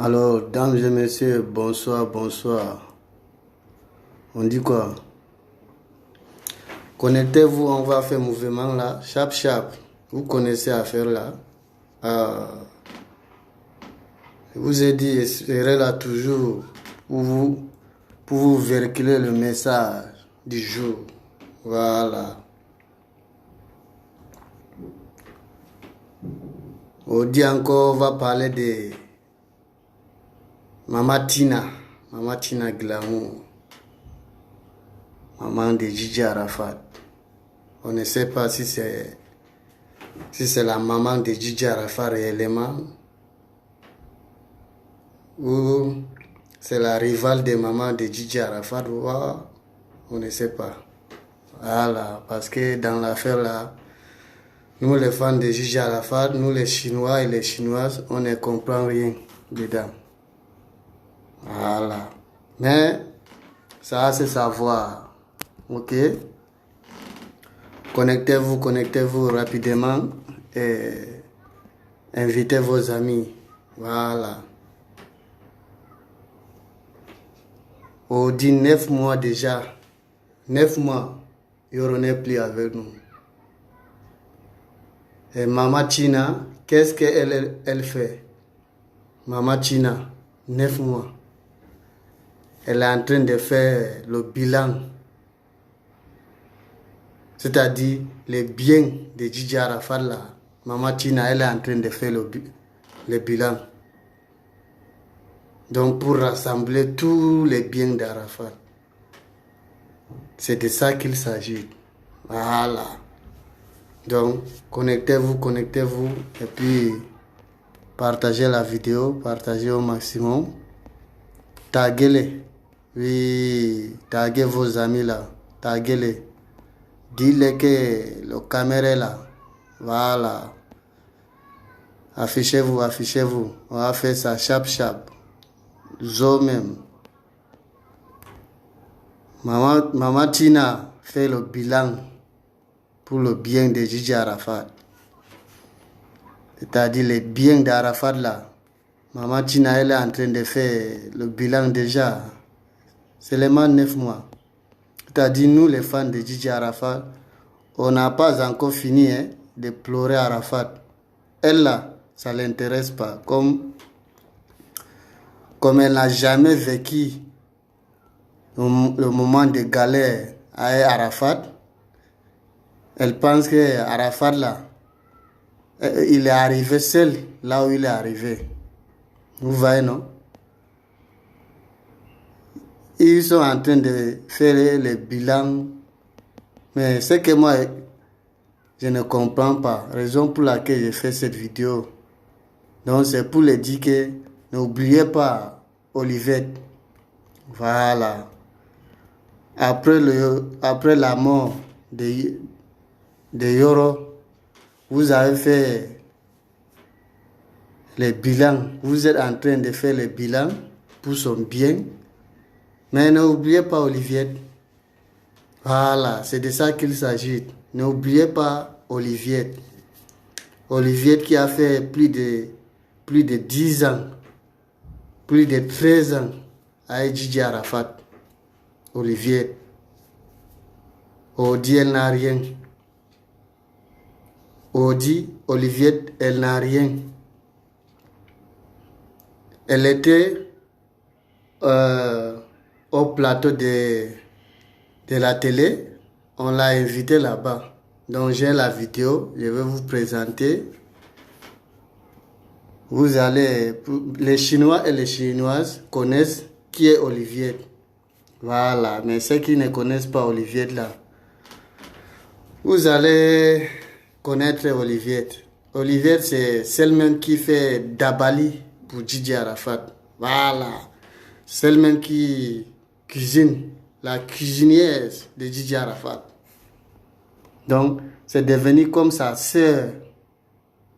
Alors, dames et messieurs, bonsoir, bonsoir. On dit quoi? Connectez-vous, on va faire mouvement là. Chap, chap. Vous connaissez à faire là. Je vous ai dit, serez là toujours pour vous véhiculer le message du jour. Voilà. On dit encore, on va parler de Maman Tina Glamour, maman de Gigi Arafat. On ne sait pas si c'est la maman de Gigi Arafat réellement ou c'est la rivale de maman de Gigi Arafat. On ne sait pas. Voilà, parce que dans l'affaire là, nous les fans de Gigi Arafat, nous les Chinois et les Chinoises, on ne comprend rien dedans. Voilà. Mais ça c'est savoir. Ok? Connectez-vous rapidement et invitez vos amis. Voilà. On dit 9 mois déjà. 9 mois, Yoro n'est plus avec nous. Et Maman Tina, qu'est-ce qu'elle fait? Maman Tina, 9 mois. Elle est en train de faire le bilan. C'est-à-dire les biens de Gigi Arafat là. Maman Tina, elle est en train de faire le bilan. Donc pour rassembler tous les biens d'Arafat. C'est de ça qu'il s'agit. Voilà. Donc connectez-vous et puis partagez la vidéo, partagez au maximum. Taguez-les. Oui, taguez vos amis là. Taguez-les. Dis-le que le caméra est là. Voilà. Affichez-vous. On va faire ça chap. Zo même. Maman Tina fait le bilan pour le bien de Gigi Arafat. C'est-à-dire les biens d'Arafat là. Maman Tina, elle est en train de faire le bilan déjà. Seulement 9 mois. C'est-à-dire nous les fans de Gigi Arafat, on n'a pas encore fini de pleurer Arafat. Elle là, ça ne l'intéresse pas. Comme elle n'a jamais vécu le moment de galère avec Arafat, elle pense que Arafat là, il est arrivé seul là où il est arrivé. Vous voyez, non? Ils sont en train de faire le bilan. Mais ce que moi, je ne comprends pas. Raison pour laquelle j'ai fait cette vidéo. Donc c'est pour le dire que n'oubliez pas Olivette. Voilà. Après la mort de Yoro, vous avez fait le bilan. Vous êtes en train de faire le bilan pour son bien. Mais n'oubliez pas Olivette. Voilà, c'est de ça qu'il s'agit. N'oubliez pas Olivette. Olivette qui a fait plus de 10 ans, plus de 13 ans avec Gigi Arafat. Olivette. Odi, elle n'a rien. Olivette, elle n'a rien. Elle était au plateau de la télé. On l'a invitée là-bas. Donc j'ai la vidéo, je vais vous présenter. Vous allez, les Chinois et les Chinoises connaissent qui est Olivette. Voilà, mais ceux qui ne connaissent pas Olivette là, vous allez connaître Olivette. Olivette, c'est celle-même qui fait Dabali pour Gigi Arafat. Voilà, celle-même qui cuisine, la cuisinière de Gigi Arafat. Donc, c'est devenu comme sa sœur.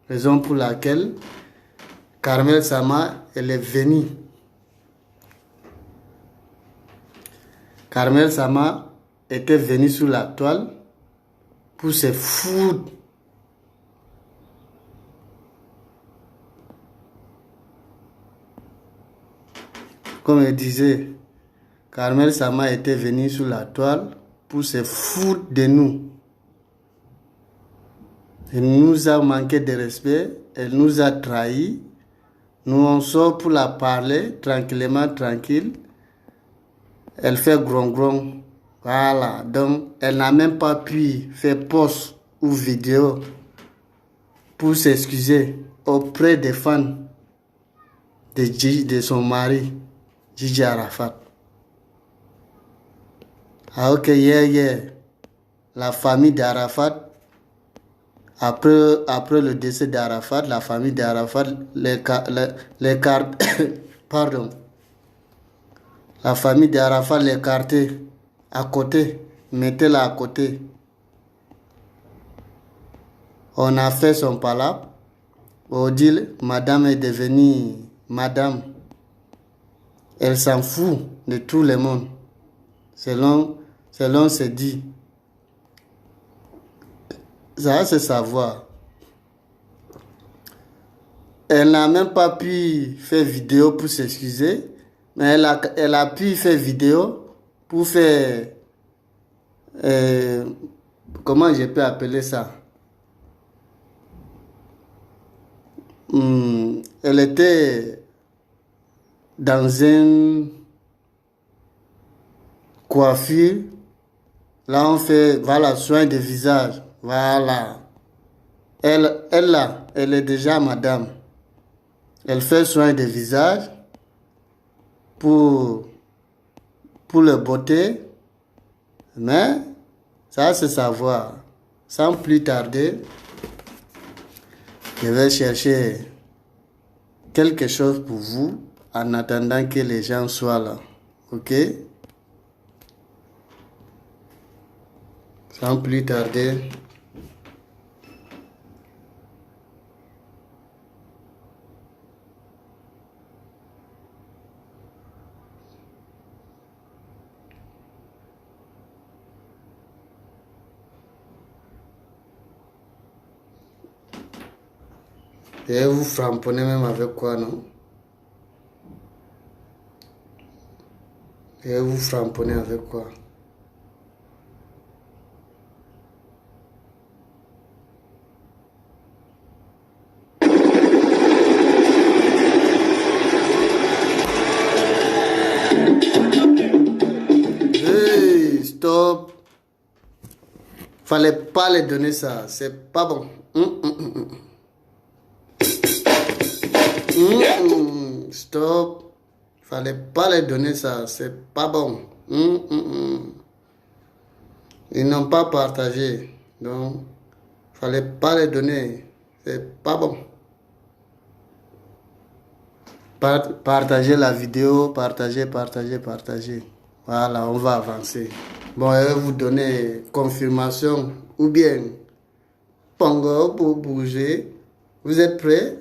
Raison pour laquelle Carmel Sama, elle est venue. Carmel Sama était venue sur la toile pour se foutre comme il disait, Carmel Sama était venu sur la toile pour se foutre de nous. Elle nous a manqué de respect, elle nous a trahis. Nous on sort pour la parler tranquillement, tranquille. Elle fait gron. Voilà, donc elle n'a même pas pu faire post ou vidéo pour s'excuser auprès des fans de son mari, Gigi Arafat. Ah ok, hier, la famille d'Arafat, après le décès d'Arafat, la famille d'Arafat, pardon, la famille d'Arafat l'écartait à côté, mettez-la à côté. On a fait son palabre. Odile, madame est devenue madame. Elle s'en fout de tout le monde. Selon se dit. Ça, c'est savoir. Elle n'a même pas pu faire vidéo pour s'excuser. Mais elle a pu faire vidéo pour faire... comment je peux appeler ça? Elle était dans une coiffure. Là, on fait, voilà, soin de visage. Voilà. Elle est déjà madame. Elle fait soin de visage pour le beauté. Mais, ça, c'est savoir. Sans plus tarder, je vais chercher quelque chose pour vous en attendant que les gens soient là. Ok? Sans plus tarder. Et vous frapponnez même avec quoi, non? Et vous frapponnez avec quoi? Hey, stop! Fallait pas les donner ça, c'est pas bon. Stop. Fallait pas les donner ça. C'est pas bon. Ils n'ont pas partagé. Donc, fallait pas les donner. C'est pas bon. Partagez la vidéo. Partagez. Voilà, on va avancer. Bon, je vais vous donner confirmation ou bien Pongo pour bouger. Vous êtes prêts?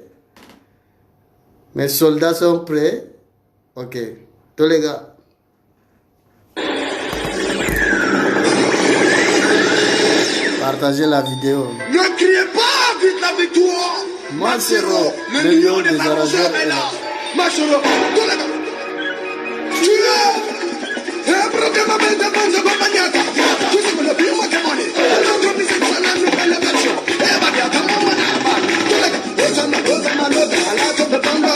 Mes soldats sont prêts? Ok. Tous les gars. Partagez la vidéo. Ne criez pas vite la victoire. Mancero, le lion des Aragères est là. Mancero, tous les gars. Tu es. Propriamente penso compagnata. Tu sei quello più matrimonio. L'altro mi sento la mia bella versione. E va via, come una mano. Tu le gars. Io sono cosa ma lo da la tua banda.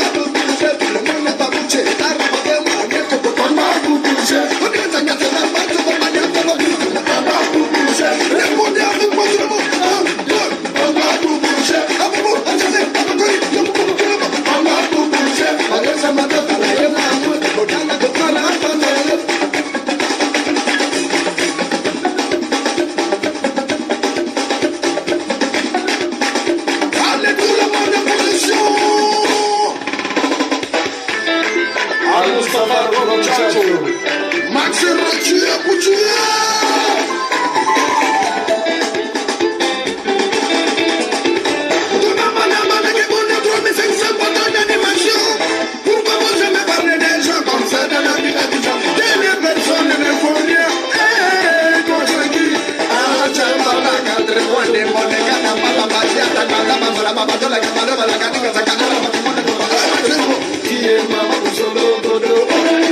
Qui est maman,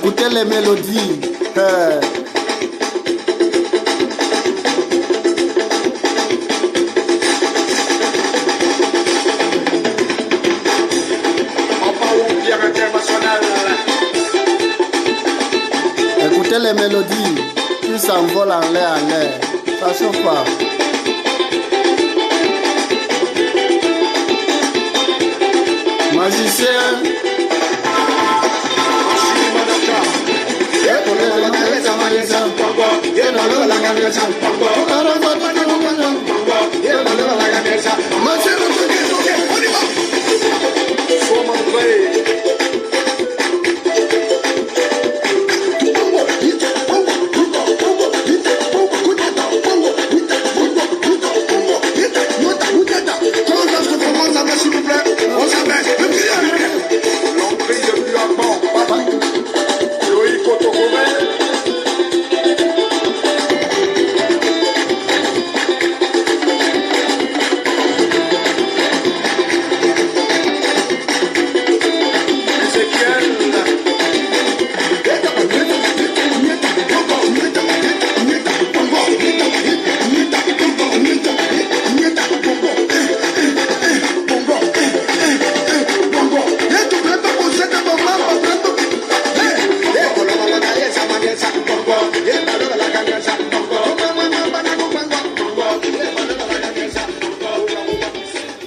Écoutez les mélodies. Écoutez les mélodies. Tout s'envole en l'air, Ça chauffe pas. Magicien.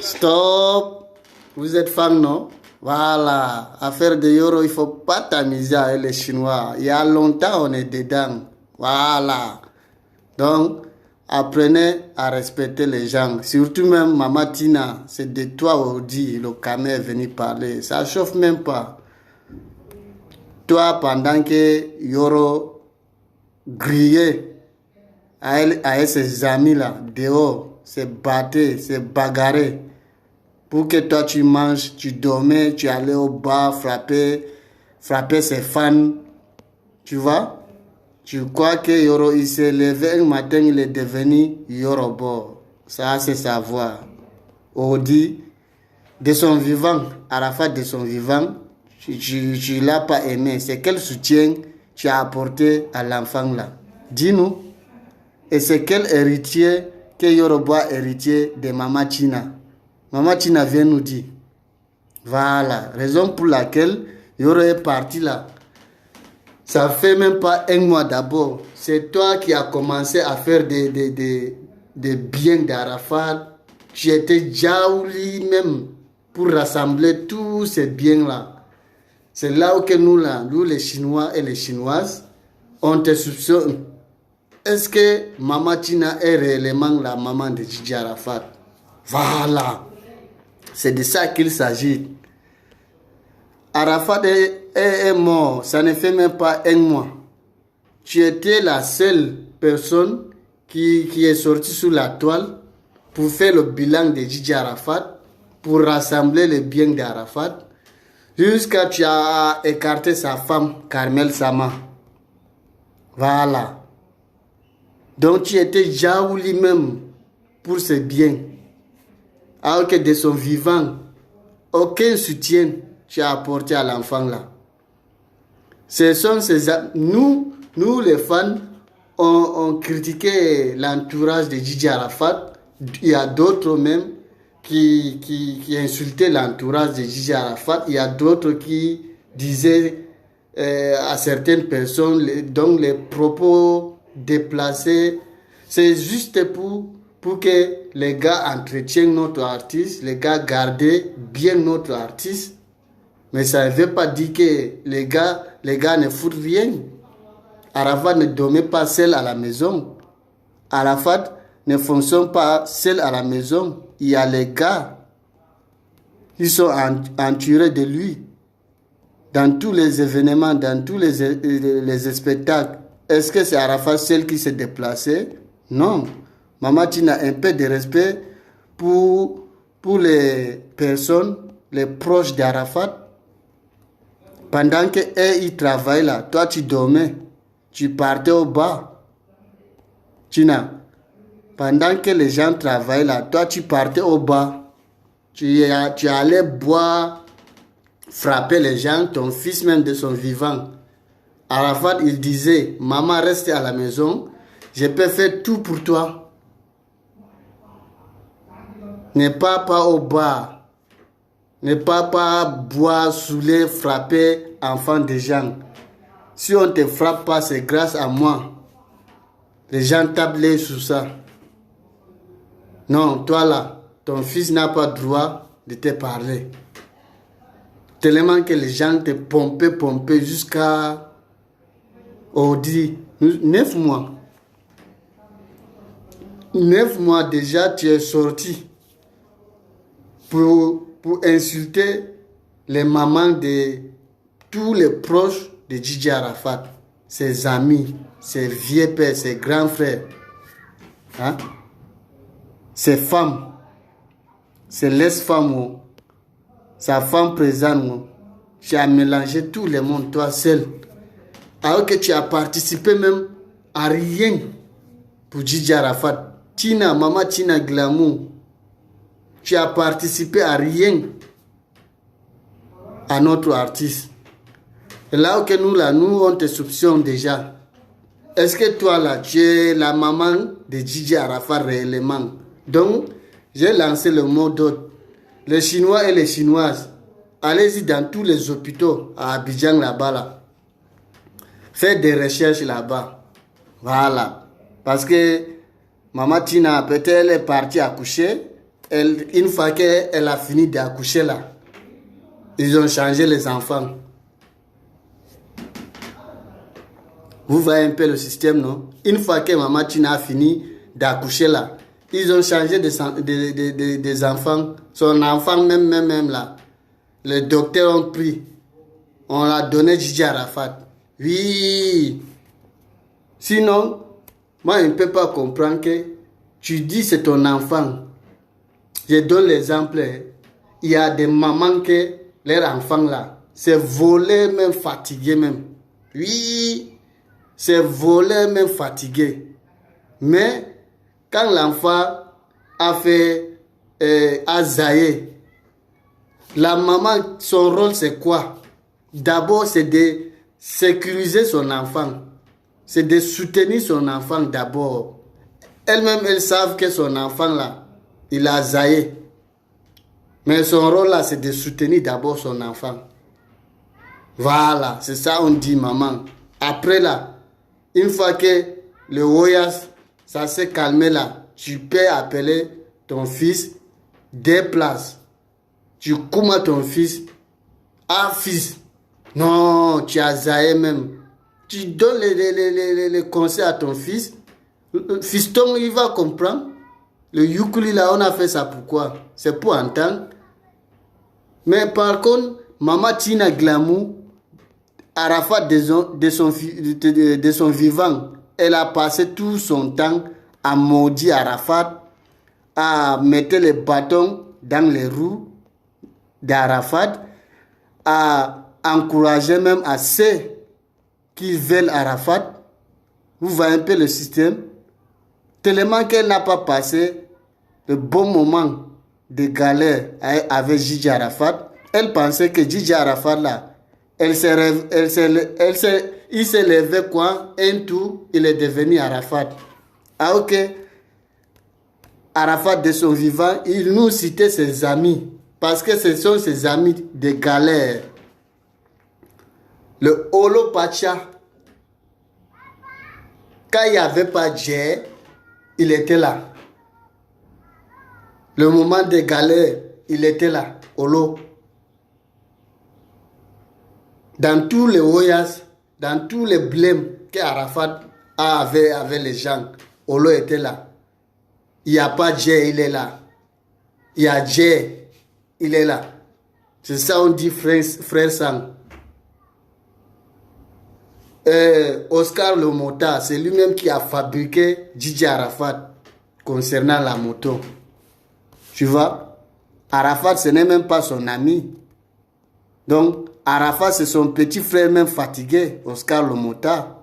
Stop. Vous êtes fan, non? Voilà. Affaire de Yoro, il ne faut pas t'amuser avec les Chinois. Il y a longtemps, on est dedans. Voilà. Donc, apprenez à respecter les gens. Surtout même Mama Tina. C'est de toi, Audi, le camé est venu parler. Ça chauffe même pas. Toi, pendant que Yoro grillait avec ses amis là, dehors, se battait, se bagarrait. Pour que toi tu manges, tu dormais, tu allais au bar frapper ses fans. Tu vois? Tu crois que Yoro, il s'est levé un matin, il est devenu Yorobo. Ça, c'est sa voix. Audi, de son vivant, Arafat de son vivant, tu l'as pas aimé. C'est quel soutien tu as apporté à l'enfant là? Dis-nous. Et c'est quel héritier que Yorobo a héritier de Mama Tina? Mama Tina vient nous dire. Voilà, raison pour laquelle Yoro est parti là. Ça fait même pas un mois d'abord. C'est toi qui as commencé à faire des biens d'Arafat. Tu étais jaouli même pour rassembler tous ces biens-là. C'est là où que nous les Chinois et les Chinoises, on te soupçonne. Est-ce que Mama Tina est réellement la maman de Gigi Arafat? Voilà. C'est de ça qu'il s'agit. Arafat est mort. Ça ne fait même pas un mois. Tu étais la seule personne qui est sortie sous la toile pour faire le bilan de Gigi Arafat, pour rassembler les biens d'Arafat, jusqu'à tu as écarté sa femme, Carmel Sama. Voilà. Donc tu étais jaouli même pour ses biens. Alors que de son vivant, aucun soutien tu as apporté à l'enfant là. Ce sont nous les fans, on critiqué l'entourage de Gigi Arafat. Il y a d'autres même qui insultaient l'entourage de Gigi Arafat. Il y a d'autres qui disaient à certaines personnes, donc les propos déplacés, c'est juste pour que les gars entretiennent notre artiste, les gars gardent bien notre artiste. Mais ça ne veut pas dire que les gars ne foutent rien. Arafat ne dormait pas seul à la maison. Arafat ne fonctionne pas seul à la maison. Il y a les gars qui sont entourés de lui. Dans tous les événements, dans tous les spectacles. Est-ce que c'est Arafat seul qui s'est déplacé? Non. Mama Tina a un peu de respect pour les personnes, les proches d'Arafat. Pendant qu'il travaille là, toi tu dormais, tu partais au bar. Tina, pendant que les gens travaillent là, toi tu partais au bar. Tu allais boire, frapper les gens, ton fils même de son vivant. Arafat, il disait, maman reste à la maison, je peux faire tout pour toi. Ne pars pas au bar. Ne pars pas boire, saouler, frapper, enfant des gens. Si on ne te frappe pas, c'est grâce à moi. Les gens tablent sur ça. Non, toi là, ton fils n'a pas droit de te parler. Tellement que les gens te pompaient jusqu'à... On dit 9 mois. 9 mois déjà, tu es sorti pour insulter les mamans de tous les proches de Djidji Arafat, ses amis, ses vieux pères, ses grands frères, hein? Ses femmes, ses laisse-femmes, sa femme présente. Tu as mélangé tout le monde, toi seul. Alors que tu as participé même à rien pour Djidji Arafat. Tina, maman Tina Glamour, tu as participé à rien à notre artiste. Et là où nous on te soupçonne déjà. Est-ce que toi là, tu es la maman de Djidji Arafat réellement? Donc, j'ai lancé le mot d'ordre. Les Chinois et les Chinoises, allez-y dans tous les hôpitaux à Abidjan là-bas là. Faites des recherches là-bas. Voilà. Parce que maman Tina, peut-être elle est partie accoucher. Une fois qu'elle a fini d'accoucher là, ils ont changé les enfants. Vous voyez un peu le système, non? Une fois que maman Tina a fini d'accoucher là, ils ont changé des enfants. Son enfant même là. Les docteurs ont pris. On l'a donné Djidji Arafat. Oui. Sinon, moi je ne peux pas comprendre que tu dis c'est ton enfant. Je donne l'exemple. Il y a des mamans que leur enfant là, c'est volé même fatigué même. Oui. C'est volé même fatigué. Mais quand l'enfant a fait zaïe, la maman, son rôle c'est quoi? D'abord c'est de sécuriser son enfant. C'est de soutenir son enfant d'abord. Elle-même, elles savent que son enfant là, il a zaïe. Mais son rôle là, c'est de soutenir d'abord son enfant. Voilà, c'est ça on dit maman. Après là, une fois que le voyage, ça s'est calmé là, tu peux appeler ton fils, déplace. Tu commandes ton fils. Ah fils, non, tu as zaïe même. Tu donnes les conseils à ton fils. Fiston, il va comprendre. Le yukuli là, on a fait ça pourquoi? C'est pour entendre. Mais par contre, maman Tina Glamour, Arafat de son vivant, elle a passé tout son temps à maudire Arafat, à mettre les bâtons dans les roues d'Arafat, à encourager même à ceux qui veulent Arafat. Vous voyez un peu le système. Tellement qu'elle n'a pas passé le bon moment de galère avec Djidji Arafat. Elle pensait que Djidji Arafat là, il s'est levé quoi? Un tour, il est devenu Arafat. Ah ok. Arafat de son vivant, il nous citait ses amis. Parce que ce sont ses amis de galère. Le Holo Pacha. Quand il n'y avait pas Djé, il était là. Le moment de galère, il était là. Holo. Dans tous les voyages, dans tous les blèmes qu'Arafat avait avec les gens, Holo était là. Il n'y a pas Djé, il est là. Il y a Djé, il est là. C'est ça on dit frère sang. Oscar le motard, c'est lui-même qui a fabriqué Djidji Arafat concernant la moto. Tu vois, Arafat, ce n'est même pas son ami. Donc, Arafat, c'est son petit frère même fatigué, Oscar le motard.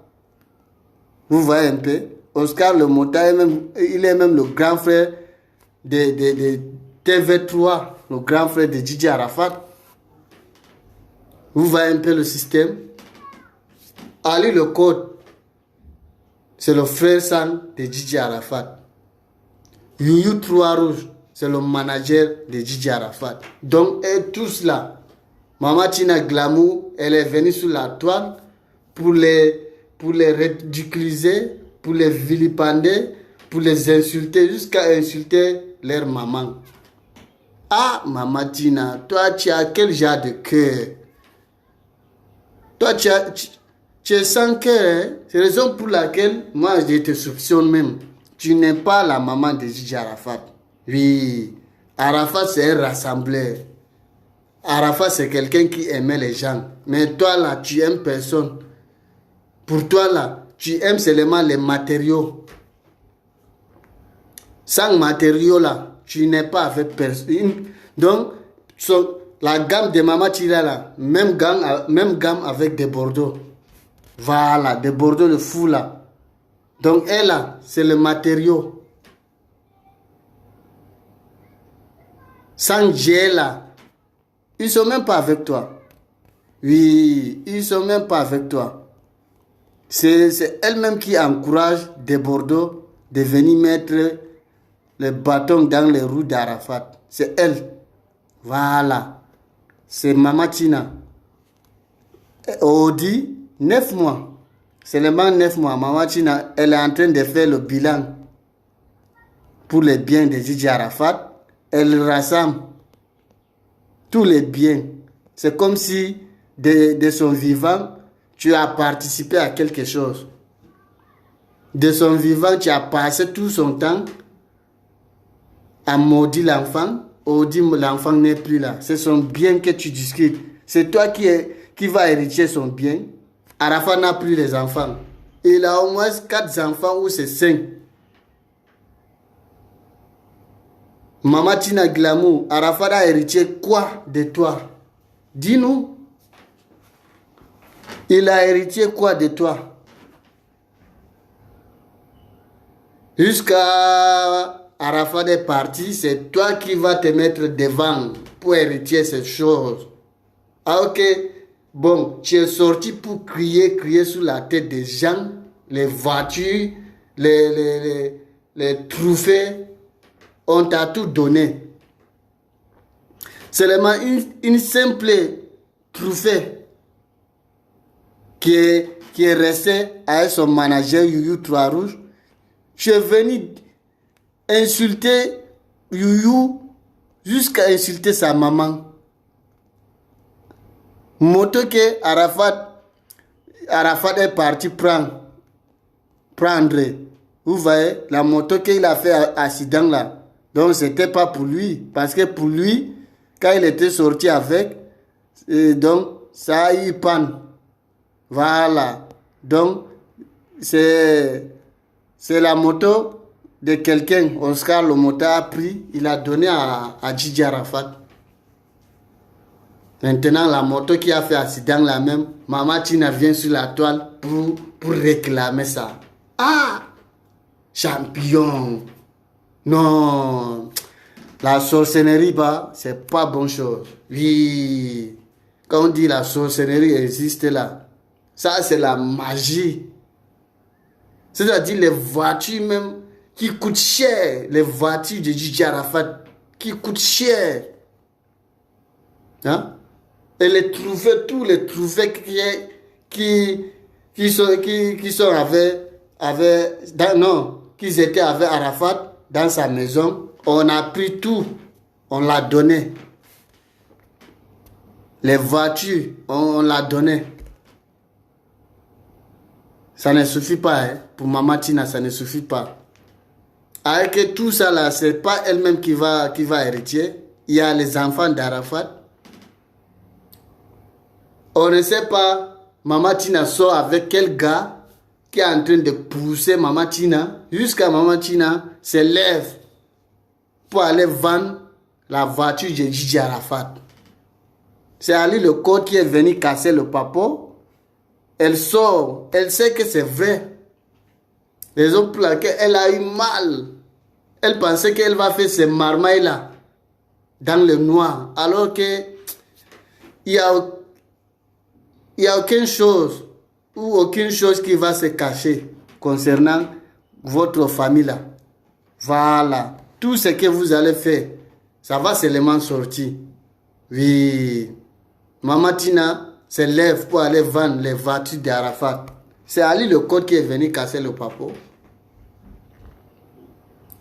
Vous voyez un peu? Oscar le motard, il est même le grand frère de TV3, le grand frère de Djidji Arafat. Vous voyez un peu le système? Ali le code, c'est le frère San de Gigi Arafat. Youyou Trois Rouges, c'est le manager de Gigi Arafat. Donc, et tous là, Mama Tina Glamour, elle est venue sur la toile pour les ridiculiser, pour les vilipender, pour les insulter, jusqu'à insulter leur maman. Ah, Mama Tina, toi, tu as quel genre de cœur? Toi, tu es sans cœur. Hein? C'est la raison pour laquelle, moi, je te soupçonne même. Tu n'es pas la maman de Gigi Arafat. Oui, Arafat, c'est un rassembleur. Arafat, c'est quelqu'un qui aimait les gens. Mais toi, là, tu aimes personne. Pour toi, là, tu aimes seulement les matériaux. Sans matériaux, là, tu n'es pas avec personne. Donc, la gamme de Mama Tina, là, même gamme avec des Bordeaux. Voilà, des Bordeaux de fou, là. Donc, elle, là, c'est le matériau. Sans Dieu, là, ils ne sont même pas avec toi. Oui, ils ne sont même pas avec toi. C'est elle-même qui encourage des Bordeaux de venir mettre le bâton dans les roues d'Arafat. C'est elle. Voilà. C'est Mama Tina. Audi, 9 mois. Seulement 9 mois. Mama Tina, elle est en train de faire le bilan pour les biens de Gigi Arafat. Elle rassemble tous les biens. C'est comme si de son vivant, tu as participé à quelque chose. De son vivant, tu as passé tout son temps à maudire l'enfant. Audi, l'enfant n'est plus là. C'est son bien que tu discutes. C'est toi qui va hériter son bien. Arafat n'a plus les enfants. Il a au moins 4 enfants ou c'est 5. Mama Tina Glamour, Arafat a hérité quoi de toi? Dis-nous. Il a hérité quoi de toi? Jusqu'à Arafat est parti, c'est toi qui vas te mettre devant pour hériter ces choses. Ah ok, bon, tu es sorti pour crier sur la tête des gens, les voitures, les trophées. On t'a tout donné. Seulement une simple trophée qui est resté avec son manager Youyou Trois Rouges. Je suis venu insulter Youyou jusqu'à insulter sa maman. Moto que Arafat est parti prendre. Vous voyez, la moto qu'il a fait accident là. Donc, c'était pas pour lui. Parce que pour lui, quand il était sorti avec, donc, ça a eu panne. Voilà. Donc, c'est la moto de quelqu'un. Oscar, le moto a pris, il a donné à Gigi Arafat. Maintenant, la moto qui a fait accident là même, Mama Tina vient sur la toile pour réclamer ça. Ah! Champion! Non, la sorcellerie, c'est pas bonne chose. Oui, quand on dit la sorcellerie existe là, ça c'est la magie. C'est-à-dire les voitures même qui coûtent cher, les voitures de Gigi Arafat qui coûtent cher. Hein? Et les trophées, tous les trophées qui sont qu'ils étaient avec Arafat. Dans sa maison, on a pris tout, on l'a donné. Les voitures, on l'a donné. Ça ne suffit pas, hein. Pour Mama Tina, ça ne suffit pas. Avec tout ça là, c'est pas elle-même qui va hériter. Il y a les enfants d'Arafat. On ne sait pas, Mama Tina sort avec quel gars qui est en train de pousser Mama Tina, jusqu'à Mama Tina se lève pour aller vendre la voiture de Gigi Arafat. C'est Ali le code qui est venu casser le papo. Elle sort, elle sait que c'est vrai. Les autres pour laquelle elle a eu mal. Elle pensait qu'elle va faire ces marmailles là dans le noir, alors que il y a aucune chose ou aucune chose qui va se cacher concernant votre famille là. Voilà. Tout ce que vous allez faire, ça va seulement sortir. Oui. Maman Tina se lève pour aller vendre les voitures d'Arafat. C'est Ali le code qui est venu casser le papo.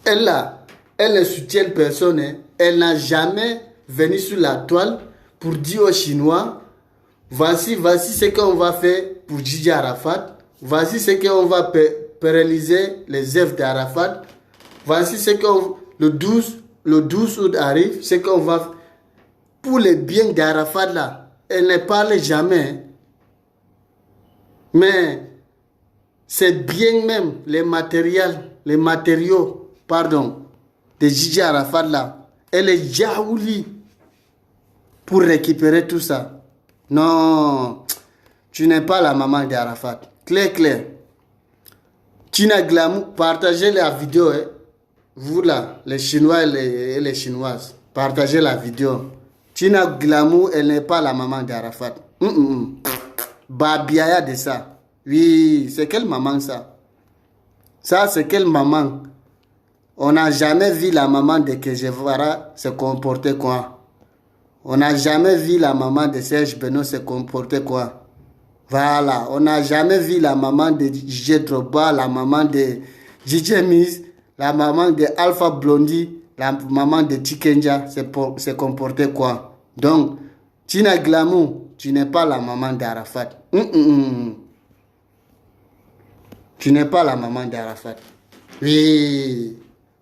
Elle là, elle ne soutient personne. Hein. Elle n'a jamais venu sur la toile pour dire aux Chinois, voici ce qu'on va faire pour Gigi Arafat. Voici ce qu'on va pérenniser les œuvres d'Arafat. Voici ce qu'on le 12 août arrive, ce qu'on va pour le bien d'Arafat là. Elle ne parle jamais. Mais c'est bien même les matériaux, de Gigi Arafat là. Elle est jaouli pour récupérer tout ça. Non, tu n'es pas la maman d'Arafat. Clair. Tina Glamour, partagez la vidéo. Hein. Vous là, les Chinois et les Chinoises, partagez la vidéo. Tina Glamour, elle n'est pas la maman d'Arafat. Babiaya de ça. Oui, c'est quelle maman ça? Ça, c'est quelle maman? On n'a jamais vu la maman de Kejevara se comporter quoi? On n'a jamais vu la maman de Serge Beno se comporter quoi? Voilà. On n'a jamais vu la maman de DJ Droba, la maman de DJ Miz, la maman de Alpha Blondie, la maman de Tikenja se comporter quoi? Donc, Tina Glamour, tu n'es pas la maman d'Arafat. Tu n'es pas la maman d'Arafat. Oui.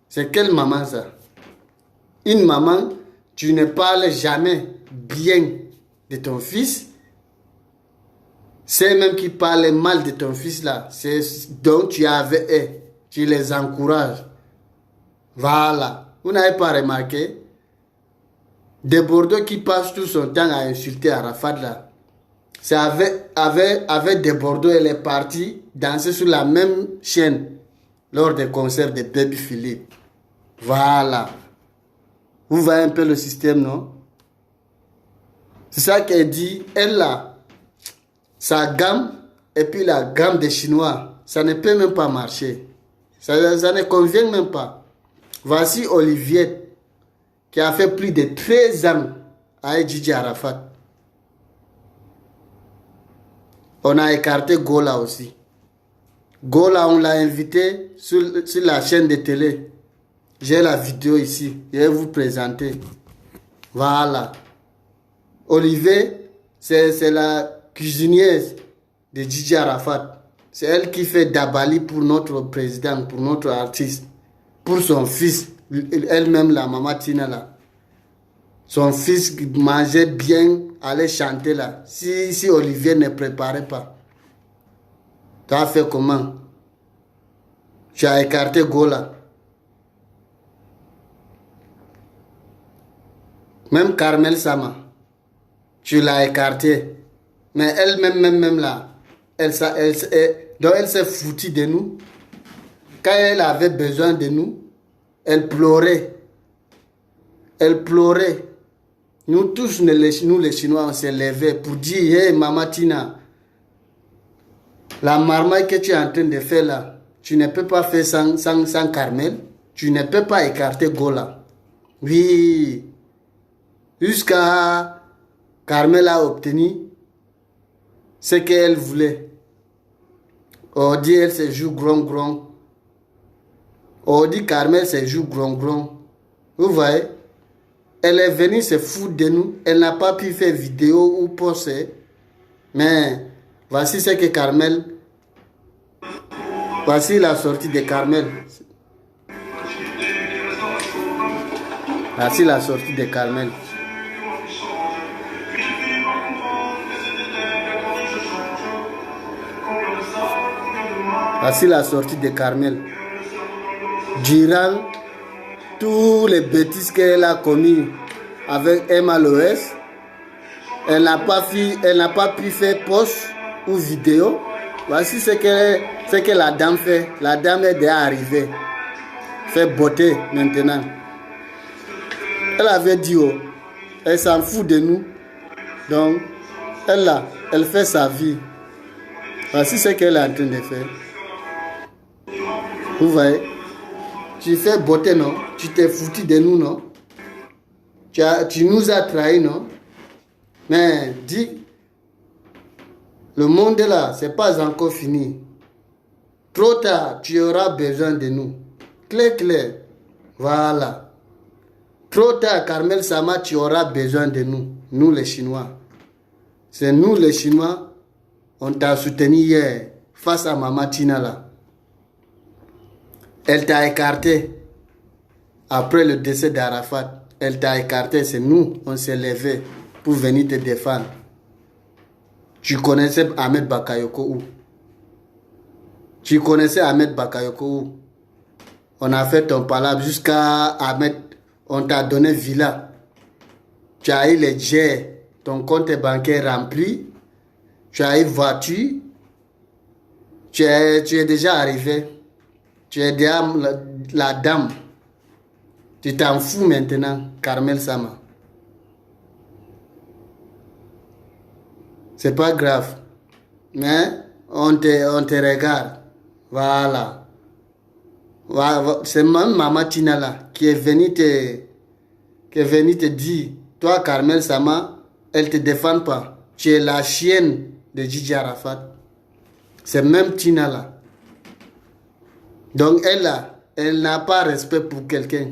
C'est quelle maman ça? Une maman, tu ne parles jamais bien de ton fils. C'est même qui parle mal de ton fils là. Donc tu les encourages. Voilà. Vous n'avez pas remarqué? De Bordeaux qui passe tout son temps à insulter Arafat là. C'est avec De Bordeaux, elle est partie danser sur la même chaîne lors des concerts de Baby Philippe. Voilà. Vous voyez un peu le système, non? C'est ça qu'elle dit. Elle là, sa gamme et puis la gamme des Chinois, ça ne peut même pas marcher. Ça ne convient même pas. Voici Olivier qui a fait plus de 13 ans avec Gigi Arafat. On a écarté Gola aussi. Gola, on l'a invité sur la chaîne de télé. J'ai la vidéo ici. Je vais vous présenter. Voilà. Olivier, c'est la cuisinière de Gigi Arafat. C'est elle qui fait Dabali pour notre président, pour notre artiste. Pour son fils. Elle-même, la maman Tina là. Son fils mangeait bien, allait chanter là. Si Olivier ne préparait pas. Tu as fait comment? Tu as écarté Gola. Même Carmel Sama, tu l'as écarté. Mais elle-même là, elle s'est foutue de nous. Quand elle avait besoin de nous, elle pleurait. Elle pleurait. Nous tous, nous les Chinois, on s'est levés pour dire, hey Maman Tina, la marmaille que tu es en train de faire là, tu ne peux pas faire sans Carmel. Tu ne peux pas écarter Gola. Oui. Jusqu'à Carmel a obtenu ce qu'elle voulait. On dit elle se joue grand. On dit Carmel se joue grand. Vous voyez? Elle est venue se foutre de nous. Elle n'a pas pu faire vidéo ou poster. Mais voici ce que Carmel. Voici la sortie de Carmel. Voici la sortie de Carmel. Voici la sortie de Carmel. Durant tous les bêtises qu'elle a commis avec Emma Loès, elle n'a pas pu faire post ou vidéo. Voici ce que la dame fait. La dame est déjà arrivée. Fait beauté maintenant. Elle avait dit, oh, elle s'en fout de nous. Donc, elle fait sa vie. Voici ce qu'elle est en train de faire. Vous voyez? Tu fais beauté, non? Tu t'es foutu de nous, non? Tu nous as trahis, non? Mais dis, le monde là, c'est pas encore fini. Trop tard, tu auras besoin de nous. Clair, clair. Voilà. Trop tard, Carmel Sama, tu auras besoin de nous. Nous les Chinois. C'est nous les Chinois, on t'a soutenu hier face à Mama Tina là. Elle t'a écarté après le décès d'Arafat. Elle t'a écarté, c'est nous, on s'est levé pour venir te défendre. Tu connaissais Ahmed Bakayoko où? Tu connaissais Ahmed Bakayoko où? On a fait ton palabre jusqu'à Ahmed, on t'a donné villa. Tu as eu les jets, ton compte bancaire rempli. Tu as eu voiture. Tu es déjà arrivé. Tu es déjà la dame. Tu t'en fous maintenant, Carmel Sama. C'est pas grave. Mais on te regarde. Voilà. C'est même Mama Tina là qui est venue te dire, toi Carmel Sama, elle te défend pas. Tu es la chienne de Gigi Arafat. C'est même Tina là. Donc elle n'a pas respect pour quelqu'un.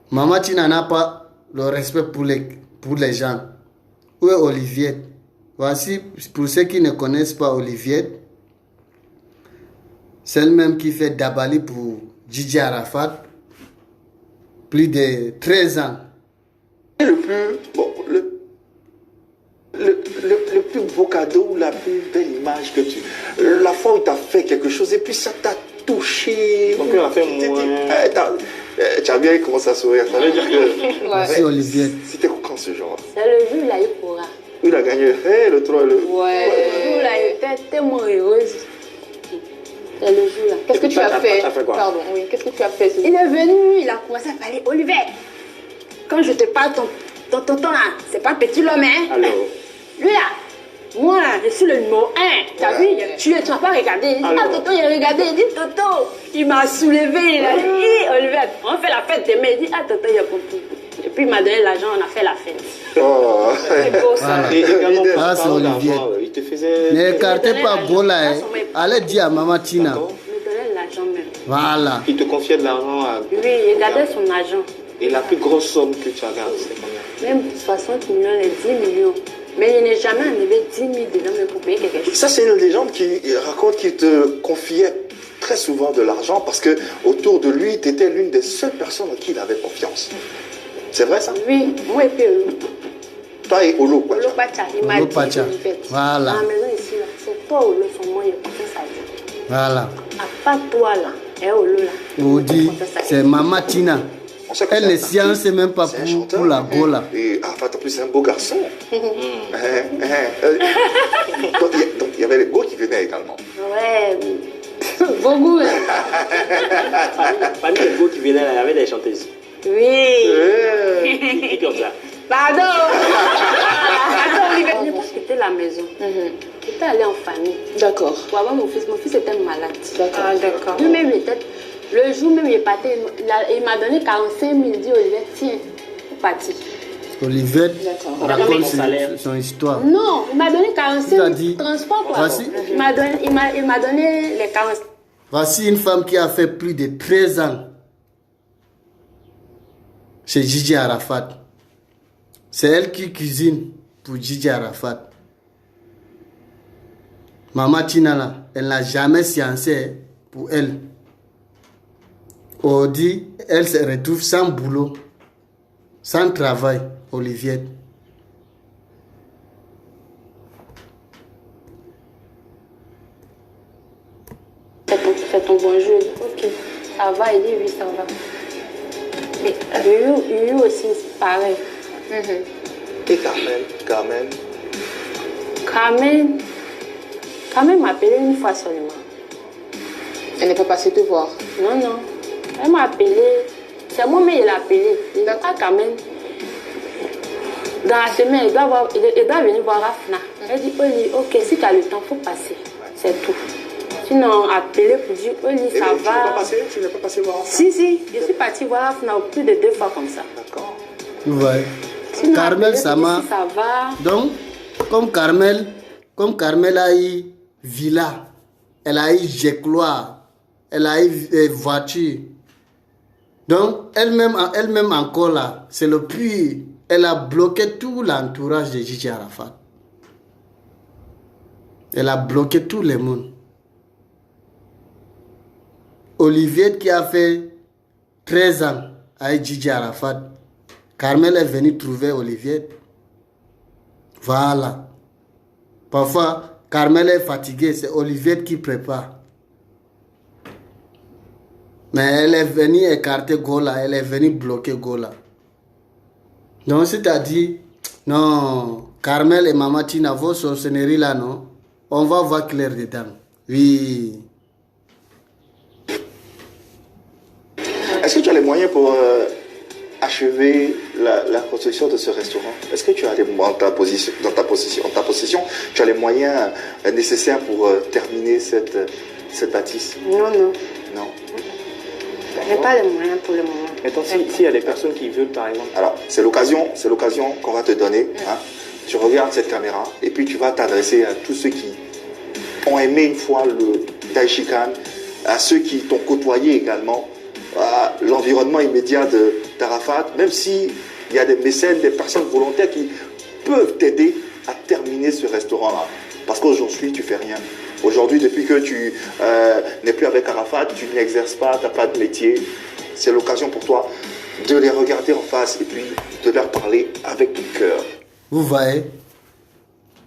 Mama Tina n'a pas le respect pour les gens. Où est Olivier? Voici, pour ceux qui ne connaissent pas Olivier, c'est elle-même qui fait Dabali pour Gigi Arafat. Plus de 13 ans. Le plus beau cadeau ou la plus belle image que tu... La fois où tu as fait quelque chose et puis ça t'a touché. Donc on a fait moins... Tu as bien commencé à sourire. Ça veut dire que... Merci Olivier. C'était quand ce genre? C'est le jour où il a eu Cora. Il a gagné le 3 le... Ouais, le jour où il a eu... T'es tellement heureuse. C'est le jour là. Qu'est-ce que tu as fait? Pardon, oui. Qu'est-ce que tu as fait? Il est venu, il a commencé à parler. Olivier, quand je te parle, ton tonton là, c'est pas petit l'homme, hein? Alors? Lui là, moi là, je suis le numéro 1. T'as vu? Tu n'as pas regardé. Il dit, ah, tonton, il a regardé. Il dit, tonton, il m'a soulevé. Il a dit, Olivier, on fait la fête demain. Il dit, ah, tonton, il a compris. Et puis il m'a donné l'argent, on a fait la fête. Oh. C'est beau ça. Voilà. Et également, Ah, c'est Olivier. il te faisait... N'écartez pas Gola. Allez dire à Mama Tina. Il me donnait l'argent même. Voilà. Il te confiait de l'argent à... Oui, il gardait son argent. Et la plus grosse somme que tu as gardée, c'est combien? Même 60 millions et 10 millions. Mais il n'est jamais enlevé 10 000 dedans même pour payer quelque chose. Ça, c'est une légende qui raconte qu'il te confiait très souvent de l'argent parce que autour de lui, tu étais l'une des seules personnes en qui il avait confiance. C'est vrai ça? Oui, moi et puis Toi et Olo, quoi. Olo Pacha, il m'a Olo dit, Pacha. Dans Voilà. la maison ici, là, c'est toi Olo, son moi, il confesse à Dieu. Voilà. À part toi là, et Olo là. On dit, c'est Mama Tina. On sait que Elle c'est ne un science même pas C'est un chanteur. pour la Gola. Et en plus, c'est un beau garçon. Donc, il y avait les beaux qui venaient également. Ouais, beaucoup. Hein. Parmi les beaux qui venaient là, il y avait des chanteuses. Oui. Qui comme ça. Pardon. Attends, Olivier. Je n'ai pas quitté la maison. J'étais allée en famille. D'accord. Pour avoir mon fils. Mon fils était malade. D'accord. Ah, d'accord. Lui-même, il était... Le jour même, il est parti. Il m'a donné 45 000. Il dit, Olivier, tiens, il est parti. Olivier D'accord. raconte Son salaire. son histoire. Non, il m'a donné 45 Il a 000 dit, transport. Quoi. voici. Il m'a donné les 45 000. Voici une femme qui a fait plus de 13 ans chez Gigi Arafat. C'est elle qui cuisine pour Gigi Arafat. Mama Tina là, elle n'a jamais sciencé pour elle. On dit, elle se retrouve sans boulot, sans travail, Olivier. C'est ton bon jeu. Ok, ça va, il dit oui, ça va. Mais Yu aussi, c'est pareil. Et Carmen. Carmen m'a appelé une fois seulement. Elle n'est pas passée te voir. Non, non. Elle m'a appelé. C'est moi-même qui l'ai appelé. Il dit, ah, Carmen. Dans la semaine, il doit venir voir Rafna. Elle dit, Oli, ok, si tu as le temps, il faut passer. C'est tout. Sinon, appeler pour dire, Oli, Et ça donc, tu n'es pas va. passé? Tu n'es pas passé voir? Si, je suis partie voir Afna plus de 2 fois comme ça. D'accord. Ouais. Sinon, Carmel, appeler ça pour dire m'a... si ça va. Donc, comme Carmel a eu villa, elle a eu Jeclois, elle a eu voiture. Donc, elle-même encore là, c'est le pire. Elle a bloqué tout l'entourage de Gigi Arafat. Elle a bloqué tout le monde. Olivier qui a fait 13 ans avec Gigi Arafat, Carmel est venu trouver Olivier. Voilà. Parfois, Carmel est fatigué, c'est Olivier qui prépare. Mais elle est venue écarter Gola, elle est venue bloquer Gola. Donc, c'est-à-dire, non, Carmel et Mama Tina, vos sorcelleries là, non, on va voir clair dedans. Oui. Est-ce que tu as les moyens pour achever la construction de ce restaurant? Est-ce que tu as dans ta possession, tu as les moyens nécessaires pour terminer cette bâtisse? Non. Non. Je n'ai pas les moyens pour le moment. Maintenant, s'il y a des personnes qui veulent, par exemple... Alors, c'est l'occasion qu'on va te donner. Hein. Tu regardes cette caméra et puis tu vas t'adresser à tous ceux qui ont aimé une fois le Daishikan, à ceux qui t'ont côtoyé également, à l'environnement immédiat d'Arafat, même s'il y a des mécènes, des personnes volontaires qui peuvent t'aider à terminer ce restaurant-là. Parce qu'aujourd'hui, tu fais rien. Aujourd'hui, depuis que tu n'es plus avec Arafat, tu n'exerces pas, tu n'as pas de métier. C'est l'occasion pour toi de les regarder en face et puis de leur parler avec ton cœur. Vous voyez,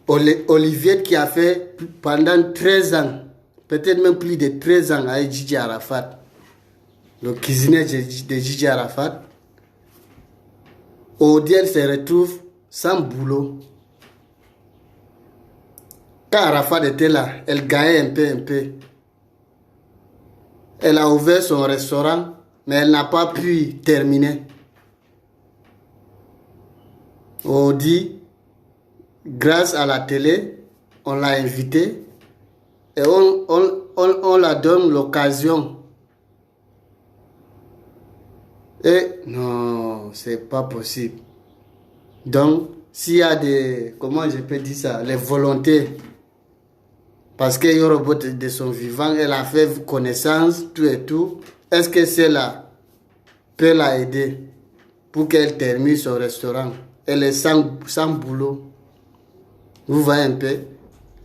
Olivier qui a fait pendant 13 ans, peut-être même plus de 13 ans avec Gigi Arafat, le cuisinier de Gigi Arafat, Odiel se retrouve sans boulot. Quand Arafat était là, elle gagnait un peu. Elle a ouvert son restaurant, mais elle n'a pas pu terminer. On dit, grâce à la télé, on l'a invitée et on la donne l'occasion. Et non, c'est pas possible. Donc, s'il y a des, comment je peux dire ça, les volontés, parce que Yorobot de son vivant, elle a fait connaissance, tout et tout, est-ce que celle-là peut la aider pour qu'elle termine son restaurant? Elle est sans boulot. Vous voyez un peu?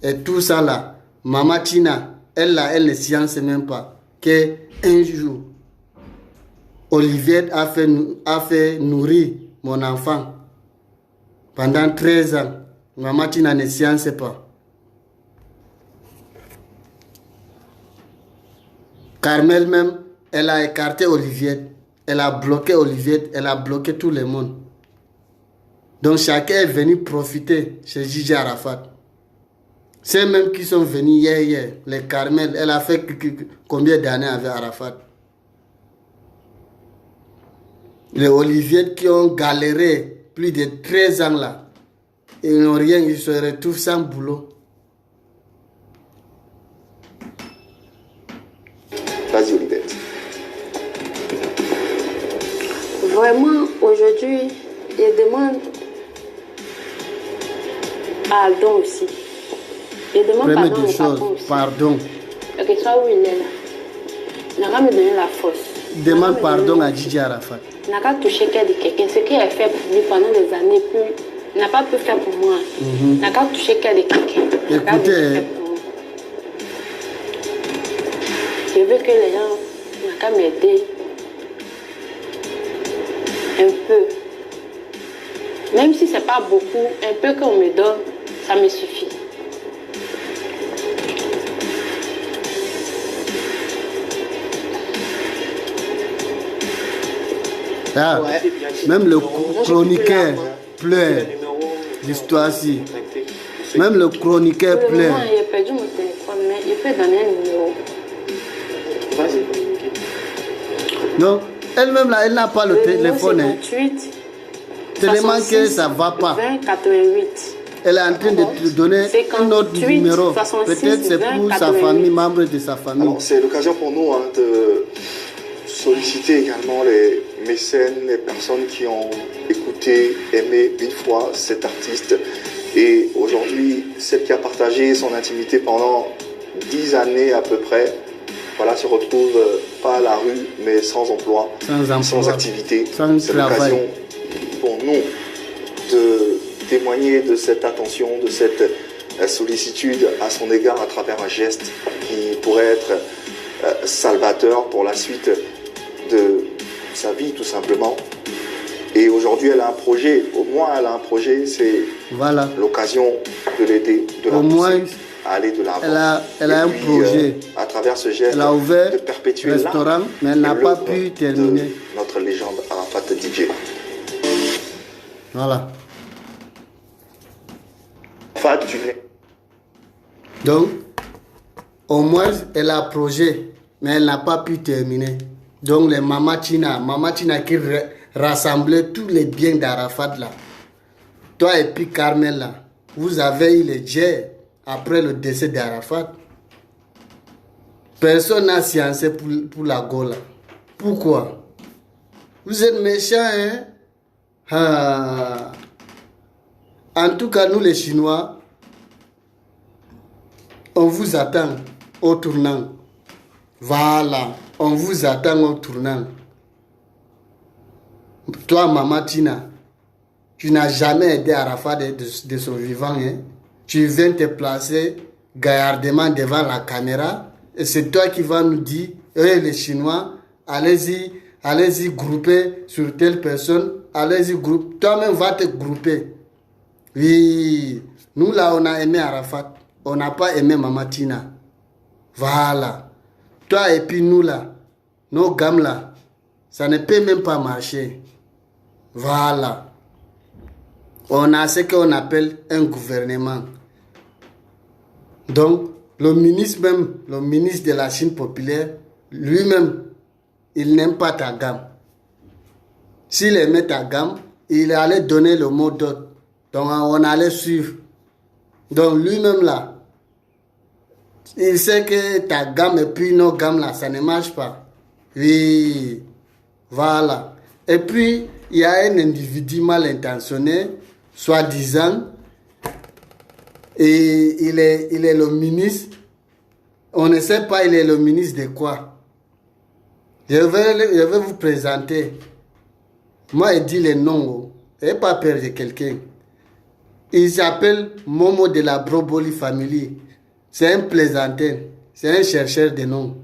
Et tout ça là, Mama Tina, elle ne science même pas qu'un jour, Olivier a fait nourrir mon enfant pendant 13 ans. Mama Tina ne science pas. Carmel même, elle a écarté Olivier. Elle a bloqué Olivier. Elle a bloqué tout le monde. Donc chacun est venu profiter chez Gigi Arafat. C'est même qui sont venus hier. Les Carmel, elle a fait combien d'années avec Arafat? Les Olivier qui ont galéré plus de 13 ans là. Ils n'ont rien, ils se retrouvent sans boulot. Vas-y, Olivier. Vraiment, aujourd'hui, je demande pardon aussi. Je demande Première pardon des au choses, papa aussi. pardon. Que soit où il est là. Il n'a pas me donné la force. Demande pardon à Gigi Arafat. Il n'a pas touché quelqu'un. Ce qu'il a fait pour lui pendant des années, il n'a pas pu faire pour moi. Il n'a pas touché quelqu'un. Écoutez, je veux que les gens n'ont qu'à m'aider un peu. Même si ce n'est pas beaucoup, un peu qu'on me donne, ça me suffit. ah, même le chroniqueur pleure l'histoire-ci. Même le chroniqueur Pour le pleure. moment, j'ai perdu mon téléphone, mais je peux donner un numéro. Vas-y. Non, elle-même là, elle n'a pas le téléphone. Hein. 58 Tellement que ça ne va pas. 20 88. Elle est en train de te donner un autre 58, numéro. 66, Peut-être c'est 20, pour sa 88. famille, membre de sa famille. Alors, c'est l'occasion pour nous de solliciter également les mécènes, les personnes qui ont écouté, aimé une fois cet artiste. Et aujourd'hui, celle qui a partagé son intimité pendant 10 années à peu près, voilà, se retrouve pas à la rue, mais sans emploi, sans activité. C'est l'occasion pour nous de témoigner de cette attention, de cette sollicitude à son égard à travers un geste qui pourrait être salvateur pour la suite de sa vie tout simplement. Et aujourd'hui elle a un projet, au moins elle a un projet, c'est l'occasion de l'aider, de la pousser à aller de l'avant. Elle a un projet. À travers ce geste, elle a ouvert de perpétuer restaurant, mais elle n'a pas pu terminer. Notre légende Arafat DJ. Voilà. Arafat, tu n'es. Donc, au moins, elle a un projet, mais elle n'a pas pu terminer. Donc, les Mama Tina qui rassemblait tous les biens d'Arafat là. Toi et puis Carmel là, vous avez eu les jets après le décès d'Arafat. Personne n'a sciencé pour la Gola. Pourquoi? Vous êtes méchants, hein? Ah. En tout cas, nous les Chinois, on vous attend au tournant. Voilà, on vous attend au tournant. Toi, Mama Tina, tu n'as jamais aidé Arafat de son vivant. Hein? Tu viens te placer gaillardement devant la caméra et c'est toi qui vas nous dire, les Chinois, allez-y grouper sur telle personne, allez-y grouper. Toi-même va te grouper. Oui, nous là, on a aimé Arafat. On n'a pas aimé Mama Tina. Voilà. Toi et puis nous là, nos gammes là, ça ne peut même pas marcher. Voilà. On a ce qu'on appelle un gouvernement. Donc, le ministre de la Chine populaire, lui-même, il n'aime pas ta gamme. S'il aimait ta gamme, il allait donner le mot d'ordre. Donc, on allait suivre. Donc, lui-même là, il sait que ta gamme et puis nos gammes là, ça ne marche pas. Oui, voilà. Et puis, il y a un individu mal intentionné, soi-disant, et il est le ministre. On ne sait pas, il est le ministre de quoi. Je vais vous présenter. Moi, il dit les noms. Il n'y a pas peur de quelqu'un. Il s'appelle Momo de la Broboli Family. C'est un plaisantin. C'est un chercheur de noms.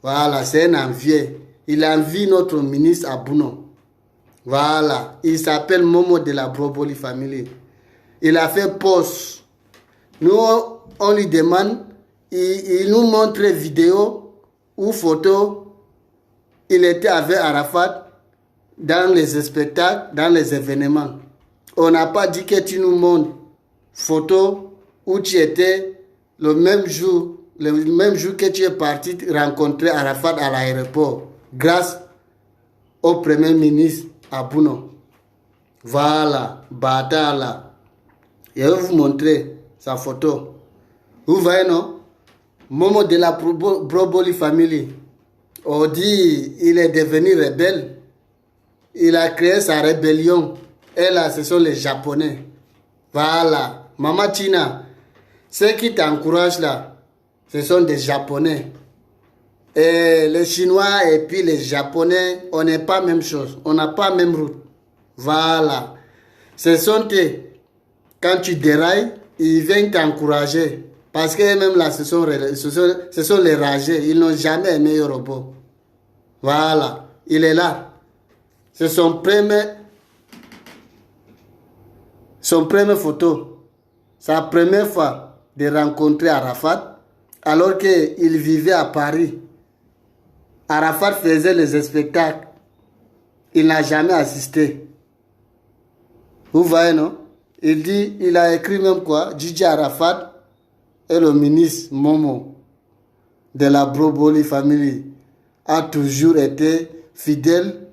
Voilà, c'est un envieux. Il envie notre ministre Abouno. Voilà, il s'appelle Momo de la Broboli Family. Il a fait poste. Nous, on lui demande, il nous montre les vidéos ou photos. Il était avec Arafat dans les spectacles, dans les événements. On n'a pas dit que tu nous montres photos où tu étais le même jour que tu es parti rencontrer Arafat à l'aéroport, grâce au Premier ministre Abouno. Voilà, bâtard là. Je vais vous montrer sa photo. Vous voyez, non? Momo de la Broboli Family. On dit il est devenu rebelle. Il a créé sa rébellion. Et là, ce sont les Japonais. Voilà. Mama Tina, ceux qui t'encouragent là, ce sont des Japonais. Et les Chinois et puis les Japonais, on n'est pas même chose. On n'a pas même route. Voilà. Ce sont eux. Quand tu dérailles, ils viennent t'encourager. Parce que même là, ce sont les ragés. Ils n'ont jamais aimé le robot. Voilà. Il est là. C'est son première photo. Sa première fois de rencontrer Arafat, alors qu'il vivait à Paris. Arafat faisait les spectacles. Il n'a jamais assisté. Vous voyez, non? Il a écrit même quoi? DJ Arafat et le ministre Momo de la Broboli Family a toujours été fidèle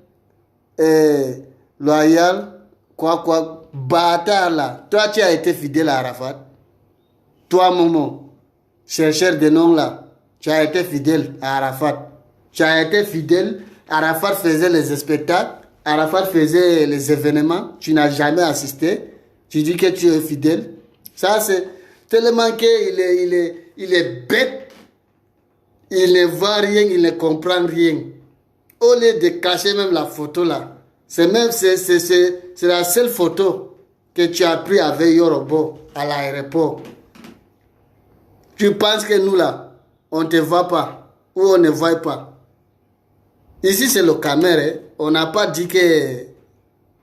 et loyal, quoi bâtard là, toi tu as été fidèle à Arafat. Toi, Momo, chercheur de noms là, tu as été fidèle à Arafat. Tu as été fidèle. Arafat faisait les spectacles. Arafat faisait les événements. Tu n'as jamais assisté. Tu dis que tu es fidèle. Ça, c'est tellement qu'il est bête. Il ne voit rien, il ne comprend rien. Au lieu de cacher même la photo là, c'est la seule photo que tu as pris avec Yorobo à l'aéroport. Tu penses que nous là, on ne te voit pas ou on ne voit pas. Ici c'est le caméra, on n'a pas dit que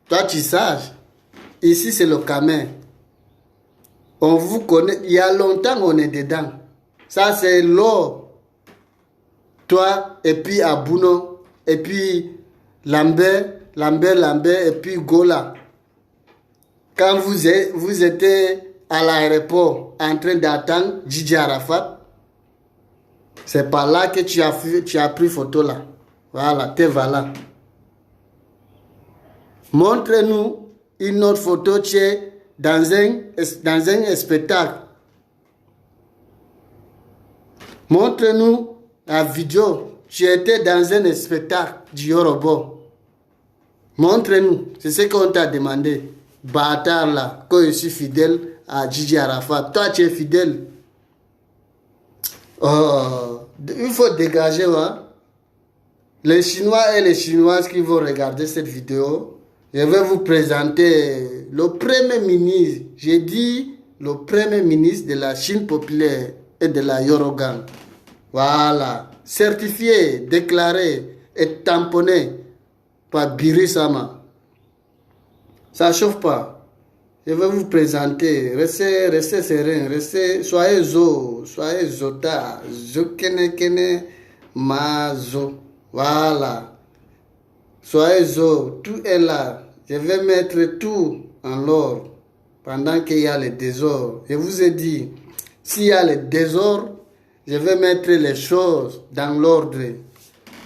toi tu sages. Ici c'est le caméra. On vous connaît, il y a longtemps on est dedans. Ça c'est l'or. Toi et puis Abuno et puis Lambert et puis Gola. Quand vous étiez à l'aéroport en train d'attendre Gigi Arafat, c'est par là que tu as pris photo là. Voilà, te voilà. Montre-nous une autre photo, tu es dans un spectacle. Montre-nous la vidéo, tu étais dans un spectacle du Yorobo. Montre-nous, c'est ce qu'on t'a demandé. Bâtard là, quand je suis fidèle à Gigi Arafat. Toi, tu es fidèle. Oh, il faut dégager, hein. Les Chinois et les Chinoises qui vont regarder cette vidéo, je vais vous présenter le Premier ministre. J'ai dit le Premier ministre de la Chine populaire et de la Yorogan. Voilà. Certifié, déclaré et tamponné par Biri Sama. Ça ne chauffe pas. Je vais vous présenter. Restez serein. Soyez zota. Kene mazo. Voilà. Soyez zo. Tout est là. Je vais mettre tout en ordre pendant qu'il y a le désordre. Je vous ai dit, s'il y a le désordre, je vais mettre les choses dans l'ordre.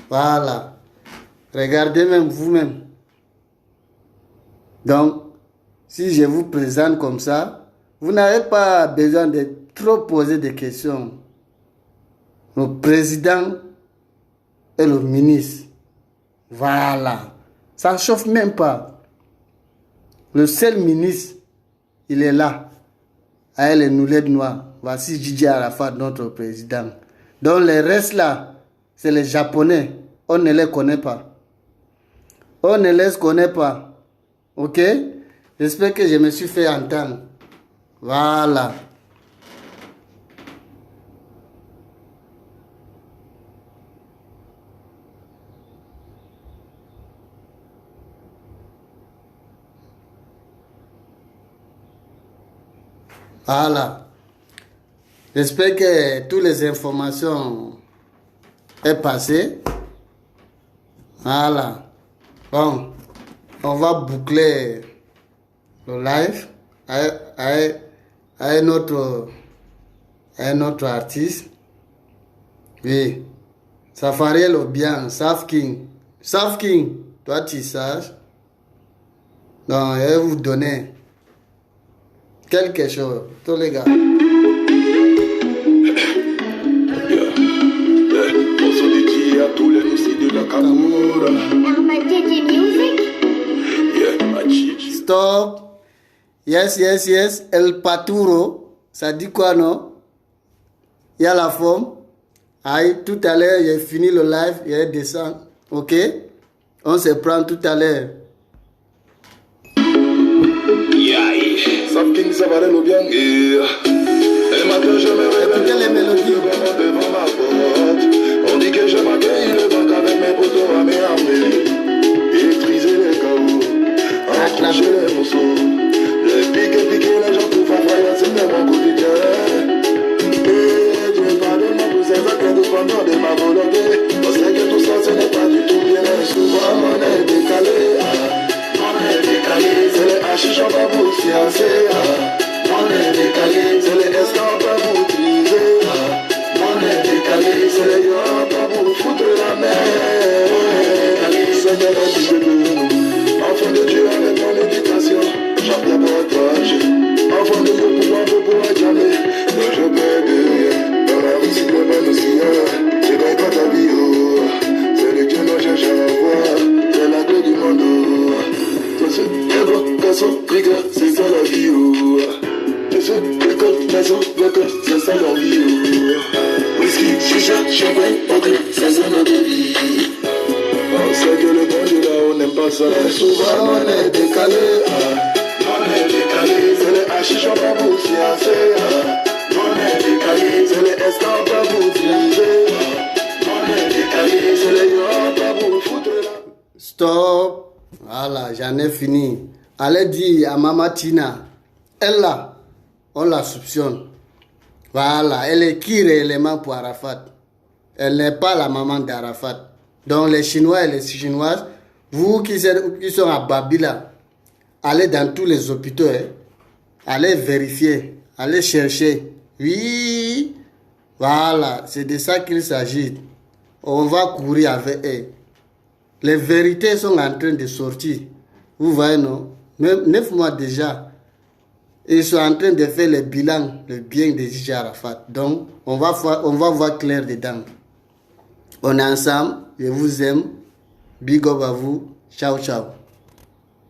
Voilà. Regardez même vous-même. Donc, si je vous présente comme ça, vous n'avez pas besoin de trop poser de questions. Le président et le ministre. Voilà. Ça ne chauffe même pas. Le seul ministre, il est là. Avec les noulettes noires. Voici Gigi Arafat, notre président. Donc les restes là, c'est les Japonais. On ne les connaît pas. On ne les connaît pas. Ok? J'espère que je me suis fait entendre. Voilà. Voilà. J'espère que toutes les informations sont passées. Voilà. Bon, on va boucler le live avec notre artiste. Oui. Safari Lobian, Saf King. Saf King, toi tu saches. Donc, je vais vous donner quelque chose. Tous les gars. Stop. Yes. El Paturo. Ça dit quoi, non? Il y a la forme. Aïe, tout à l'heure, j'ai fini le live. Il descend. Ok? On se prend tout à l'heure. Sauf King, ça va aller bien. Et le matin, je me réveille les mélodies devant ma porte. On dit que je m'accueille le banc avec mes potos à mes armées. Électriser les chaos, accrocher les morceaux. Le piquer, les gens trouvent à faire, c'est mon quotidien. Et tu me pardonnes pour ces actes indépendants de ma volonté. On sait que tout ça, ce n'est pas du tout bien. Souvent, on est décalé. C'est les hachis, on va vous fiancer. On est décalé, c'est les escans, on va vous utiliser. On est décalé, c'est les gars, on va vous foutre la mer. Seigneur, dis-le de nous. Enfant de Dieu avec mon éducation, j'en garçon, rigole, c'est ça la vie, oh. Maison, école, maison, école, c'est ça la vie, oh. Whisky, chicha, champagne, ok, c'est ça notre vie. On sait que le bon Dieu là, on n'aime pas ça. Mais souvent on est décalé, on est décalé. C'est les hachiches, on va vous fiancer. On est décalé, c'est les escars, on va vous fiancer. On est décalé, c'est les gars, on va vous foutre là. Stop. Voilà, j'en ai fini. Allez dire à Maman Tina, elle là, on la soupçonne. Voilà, elle est qui réellement pour Arafat? Elle n'est pas la maman d'Arafat. Donc les Chinois et les Chinoises, vous qui sont à Babila, allez dans tous les hôpitaux, allez vérifier, allez chercher. Oui, voilà, c'est de ça qu'il s'agit. On va courir avec eux. Les vérités sont en train de sortir. Vous voyez, non? Même 9 mois déjà, ils sont en train de faire le bilan, le bien de Gigi Arafat. Donc, on va voir clair dedans. On est ensemble. Je vous aime. Big up à vous. Ciao, ciao.